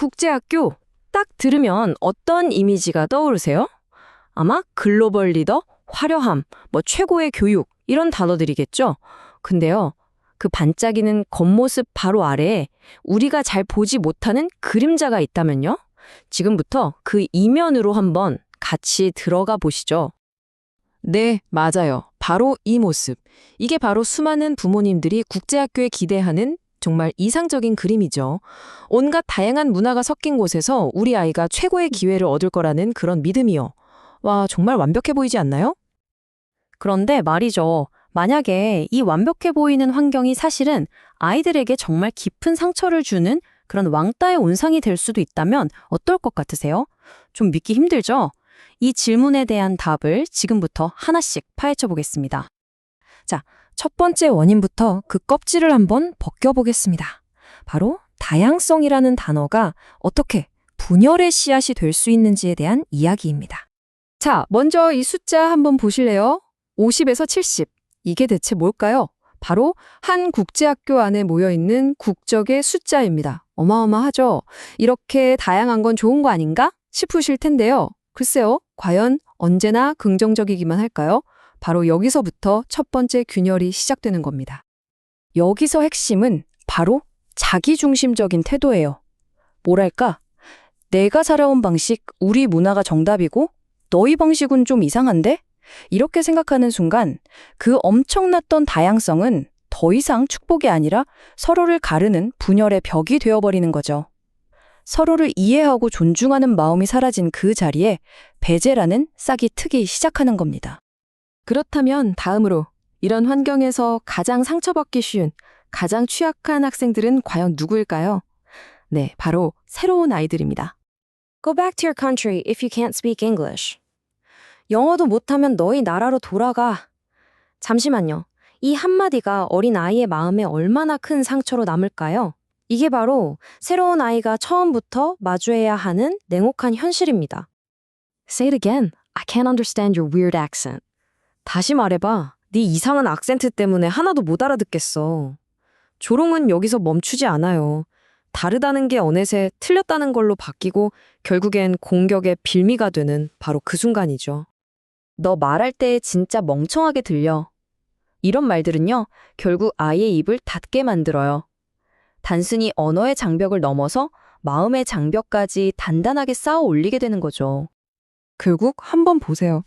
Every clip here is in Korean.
국제학교 딱 들으면 어떤 이미지가 떠오르세요? 아마 글로벌 리더, 화려함, 최고의 교육 이런 단어들이겠죠? 근데요, 그 반짝이는 겉모습 바로 아래에 우리가 잘 보지 못하는 그림자가 있다면요? 지금부터 그 이면으로 한번 같이 들어가 보시죠. 네, 맞아요. 바로 이 모습. 이게 바로 수많은 부모님들이 국제학교에 기대하는 정말 이상적인 그림이죠. 온갖 다양한 문화가 섞인 곳에서 우리 아이가 최고의 기회를 얻을 거라는 그런 믿음이요. 와, 정말 완벽해 보이지 않나요? 그런데 말이죠. 만약에 이 완벽해 보이는 환경이 사실은 아이들에게 정말 깊은 상처를 주는 그런 왕따의 온상이 될 수도 있다면 어떨 것 같으세요? 좀 믿기 힘들죠? 이 질문에 대한 답을 지금부터 하나씩 파헤쳐 보겠습니다. 자, 첫 번째 원인부터 그 껍질을 한번 벗겨보겠습니다. 바로 다양성이라는 단어가 어떻게 분열의 씨앗이 될 수 있는지에 대한 이야기입니다. 자, 먼저 이 숫자 한번 보실래요? 50에서 70. 이게 대체 뭘까요? 바로 한 국제학교 안에 모여있는 국적의 숫자입니다. 어마어마하죠? 이렇게 다양한 건 좋은 거 아닌가 싶으실 텐데요. 글쎄요, 과연 언제나 긍정적이기만 할까요? 바로 여기서부터 첫 번째 균열이 시작되는 겁니다. 여기서 핵심은 바로 자기중심적인 태도예요. 뭐랄까, 내가 살아온 방식, 우리 문화가 정답이고 너희 방식은 좀 이상한데? 이렇게 생각하는 순간 그 엄청났던 다양성은 더 이상 축복이 아니라 서로를 가르는 분열의 벽이 되어버리는 거죠. 서로를 이해하고 존중하는 마음이 사라진 그 자리에 배제라는 싹이 트기 시작하는 겁니다. 그렇다면 다음으로 이런 환경에서 가장 상처받기 쉬운, 가장 취약한 학생들은 과연 누구일까요? 네, 바로 새로운 아이들입니다. Go back to your country if you can't speak English. 영어도 못하면 너희 나라로 돌아가. 잠시만요. 이 한마디가 어린 아이의 마음에 얼마나 큰 상처로 남을까요? 이게 바로 새로운 아이가 처음부터 마주해야 하는 냉혹한 현실입니다. Say it again. I can't understand your weird accent. 다시 말해봐. 네 이상한 악센트 때문에 하나도 못 알아듣겠어. 조롱은 여기서 멈추지 않아요. 다르다는 게 어느새 틀렸다는 걸로 바뀌고 결국엔 공격의 빌미가 되는 바로 그 순간이죠. 너 말할 때 진짜 멍청하게 들려. 이런 말들은요, 결국 아이의 입을 닫게 만들어요. 단순히 언어의 장벽을 넘어서 마음의 장벽까지 단단하게 쌓아 올리게 되는 거죠. 결국 한번 보세요.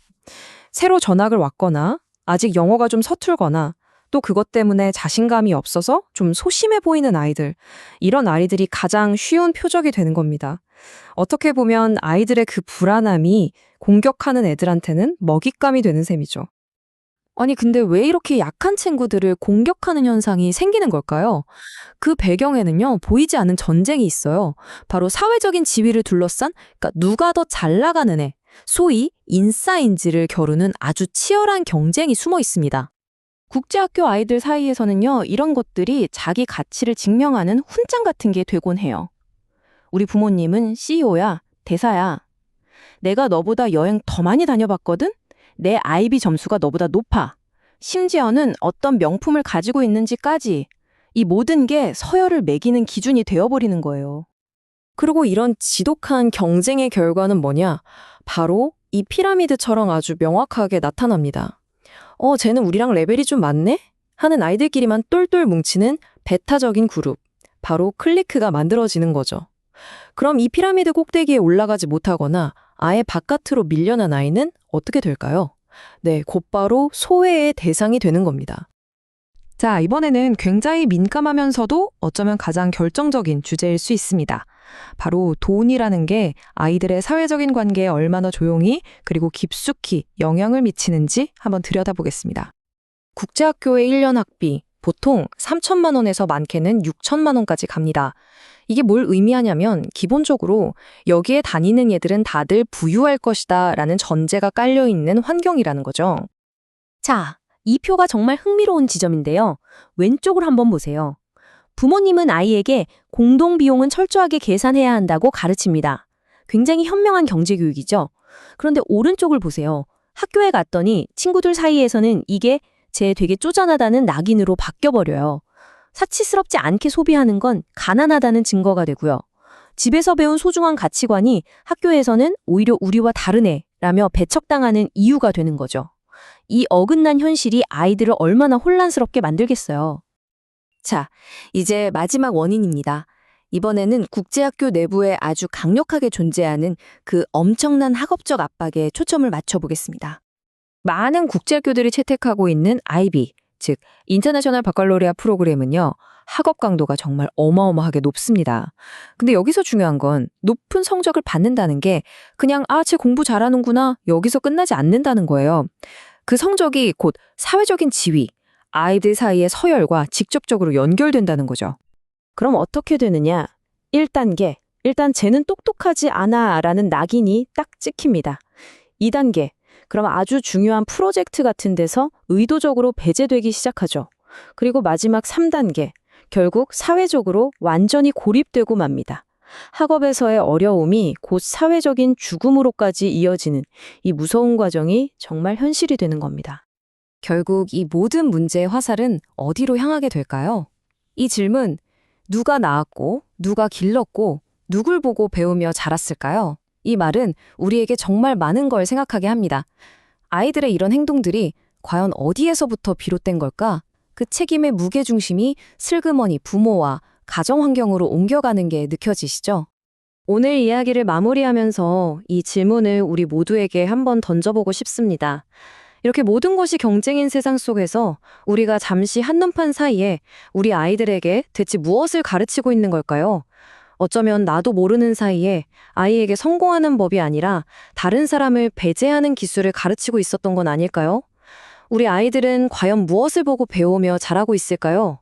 새로 전학을 왔거나 아직 영어가 좀 서툴거나 또 그것 때문에 자신감이 없어서 좀 소심해 보이는 아이들, 이런 아이들이 가장 쉬운 표적이 되는 겁니다. 어떻게 보면 아이들의 그 불안함이 공격하는 애들한테는 먹잇감이 되는 셈이죠. 아니, 근데 왜 이렇게 약한 친구들을 공격하는 현상이 생기는 걸까요? 그 배경에는요, 보이지 않는 전쟁이 있어요. 바로 사회적인 지위를 둘러싼, 그러니까 누가 더 잘 나가는 애, 소위 인싸인지를 겨루는 아주 치열한 경쟁이 숨어 있습니다. 국제학교 아이들 사이에서는요, 이런 것들이 자기 가치를 증명하는 훈장 같은 게 되곤 해요. 우리 부모님은 CEO야, 대사야. 내가 너보다 여행 더 많이 다녀봤거든? 내 IB 점수가 너보다 높아. 심지어는 어떤 명품을 가지고 있는지까지. 이 모든 게 서열을 매기는 기준이 되어버리는 거예요. 그리고 이런 지독한 경쟁의 결과는 뭐냐? 바로 이 피라미드처럼 아주 명확하게 나타납니다. 쟤는 우리랑 레벨이 좀 맞네? 하는 아이들끼리만 똘똘 뭉치는 배타적인 그룹. 바로 클리크가 만들어지는 거죠. 그럼 이 피라미드 꼭대기에 올라가지 못하거나 아예 바깥으로 밀려난 아이는 어떻게 될까요? 네, 곧바로 소외의 대상이 되는 겁니다. 자, 이번에는 굉장히 민감하면서도 어쩌면 가장 결정적인 주제일 수 있습니다. 바로 돈이라는 게 아이들의 사회적인 관계에 얼마나 조용히 그리고 깊숙이 영향을 미치는지 한번 들여다보겠습니다. 국제학교의 1년 학비 보통 3천만 원에서 많게는 6천만 원까지 갑니다. 이게 뭘 의미하냐면 기본적으로 여기에 다니는 애들은 다들 부유할 것이다 라는 전제가 깔려있는 환경이라는 거죠. 자, 이 표가 정말 흥미로운 지점인데요. 왼쪽을 한번 보세요. 부모님은 아이에게 공동비용은 철저하게 계산해야 한다고 가르칩니다. 굉장히 현명한 경제교육이죠. 그런데 오른쪽을 보세요. 학교에 갔더니 친구들 사이에서는 이게 쟤 되게 쪼잔하다는 낙인으로 바뀌어버려요. 사치스럽지 않게 소비하는 건 가난하다는 증거가 되고요. 집에서 배운 소중한 가치관이 학교에서는 오히려 우리와 다르네라며 배척당하는 이유가 되는 거죠. 이 어긋난 현실이 아이들을 얼마나 혼란스럽게 만들겠어요. 자, 이제 마지막 원인입니다. 이번에는 국제학교 내부에 아주 강력하게 존재하는 그 엄청난 학업적 압박에 초점을 맞춰보겠습니다. 많은 국제학교들이 채택하고 있는 IB, 즉 인터내셔널 바칼로레아 프로그램은요. 학업 강도가 정말 어마어마하게 높습니다. 근데 여기서 중요한 건 높은 성적을 받는다는 게 그냥 쟤 공부 잘하는구나 여기서 끝나지 않는다는 거예요. 그 성적이 곧 사회적인 지위, 아이들 사이의 서열과 직접적으로 연결된다는 거죠. 그럼 어떻게 되느냐? 1단계, 일단 쟤는 똑똑하지 않아 라는 낙인이 딱 찍힙니다. 2단계, 그럼 아주 중요한 프로젝트 같은 데서 의도적으로 배제되기 시작하죠. 그리고 마지막 3단계, 결국 사회적으로 완전히 고립되고 맙니다. 학업에서의 어려움이 곧 사회적인 죽음으로까지 이어지는 이 무서운 과정이 정말 현실이 되는 겁니다. 결국 이 모든 문제의 화살은 어디로 향하게 될까요? 이 질문, 누가 낳았고, 누가 길렀고, 누굴 보고 배우며 자랐을까요? 이 말은 우리에게 정말 많은 걸 생각하게 합니다. 아이들의 이런 행동들이 과연 어디에서부터 비롯된 걸까? 그 책임의 무게중심이 슬그머니 부모와 가정 환경으로 옮겨가는 게 느껴지시죠? 오늘 이야기를 마무리하면서 이 질문을 우리 모두에게 한번 던져보고 싶습니다. 이렇게 모든 것이 경쟁인 세상 속에서 우리가 잠시 한눈판 사이에 우리 아이들에게 대체 무엇을 가르치고 있는 걸까요? 어쩌면 나도 모르는 사이에 아이에게 성공하는 법이 아니라 다른 사람을 배제하는 기술을 가르치고 있었던 건 아닐까요? 우리 아이들은 과연 무엇을 보고 배우며 자라고 있을까요?